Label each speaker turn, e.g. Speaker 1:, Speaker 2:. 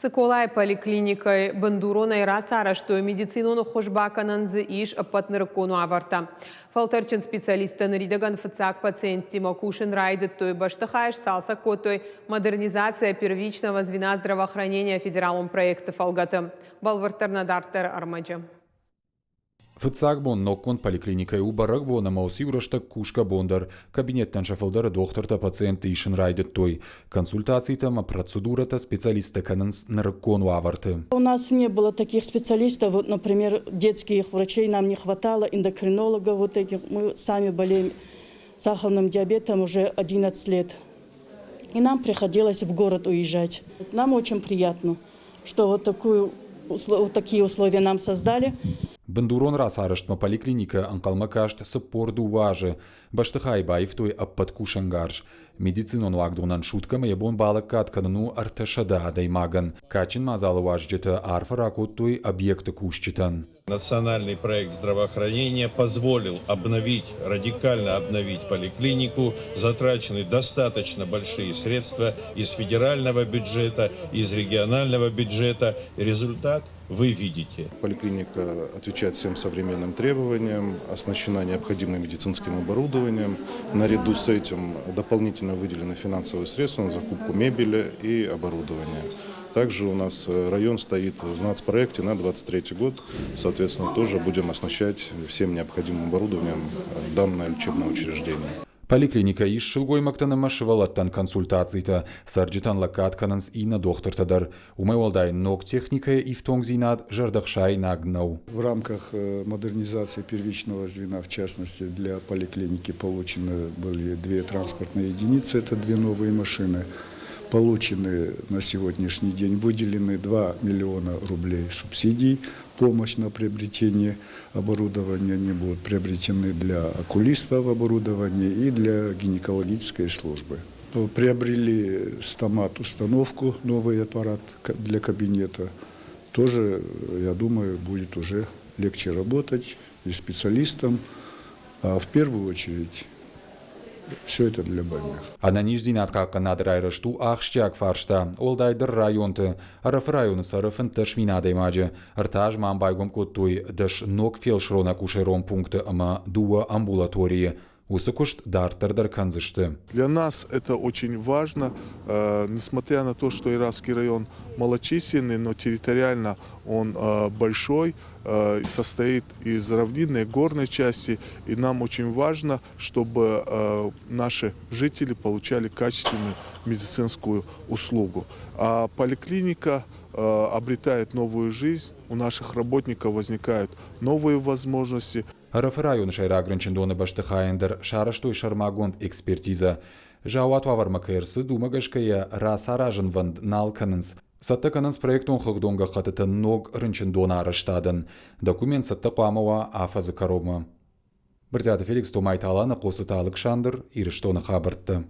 Speaker 1: Сыколай поликлиникой Бандуроной раса, что медицинону хошбакананзы иш апатнырыкону аварта. Фалтерчин специалисты наридаган фацак пациент Тимо Кушин райдет той баштахаеш салса котой модернизация первичного звена здравоохранения федералом проекта Фалгата. Балвартарнадартер Армаджа.
Speaker 2: Фыцак ноккон поликлиникай убарак на мауси урашта кушка бондар. Кабинеттен шафалдара докторта пациенты ишен райдет той. Консультациите процедурата специалиста кананс наркону аварты.
Speaker 3: У нас не было таких специалистов, вот, например, детских врачей нам не хватало, эндокринологов вот этих. Мы сами болеем сахарным диабетом уже 11 лет. И нам приходилось в город уезжать. Нам очень приятно, что вот такие условия нам создали.
Speaker 2: Бандурон раз арештма поликлиника анкалма кашт саппорду важы. Баштахай байв той аппат кушангарш. Медицинон вагдунан шуткама ебон балак катканану арташада даймаган. Качин мазалы важджета арфаракут той объекта кушчитан.
Speaker 4: Национальный проект здравоохранения позволил радикально обновить поликлинику. Затрачены достаточно большие средства из федерального бюджета, из регионального бюджета. Результат вы видите.
Speaker 5: Поликлиника отвечает всем современным требованиям, оснащена необходимым медицинским оборудованием. Наряду с этим дополнительно выделены финансовые средства на закупку мебели и оборудования. Также у нас район стоит в нацпроекте на 2023 год. Соответственно, тоже будем оснащать всем необходимым оборудованием данное лечебное учреждение.
Speaker 2: Поликлиника иш шилгой мактанама шивалаттан консультациита. Сарджитан лакаткананс и на доктортадар. Умевалдай ног техника и в тонгзинад жардахшай нагнау.
Speaker 6: В рамках модернизации первичного звена, в частности для поликлиники, получены были 2 транспортные единицы, это 2 новые машины. Получены на сегодняшний день, выделены 2 миллиона рублей субсидий. Помощь на приобретение оборудования, они будут приобретены для окулистов оборудования и для гинекологической службы. Приобрели стомат-установку, новый аппарат для кабинета. Тоже, я думаю, будет уже легче работать и специалистам, а в первую очередь все это для больных.
Speaker 2: Ана ниждинат как надрайра шту ахштяк фаршта. Олдайдер районты. Араф районы сарафын ташминадой маджи. Артаж мамбайгом коттуй даш ног фелшрона кушером пункта ама дуа амбулатории. Усыкушт дартардар канзышты.
Speaker 7: Для нас это очень важно, несмотря на то, что Иравский район малочисленный, но территориально он большой, состоит из равнинной горной части, и нам очень важно, чтобы наши жители получали качественную медицинскую услугу. А поликлиника обретает новую жизнь, у наших работников возникают новые возможности.
Speaker 2: Араф район шайра ограничендоны баштахайндер шараштой шармагонд экспертиза. Жауат вавармакерсы думагашкая расаражен ванд налканенс. Саттаканенс проектон хагдонга хатата ног рынчендона араштадан. Документ саттапамова афазы коробма. Бірдяты Феликс Томайталана қосы талық шандыр, иріштоны хабыртты.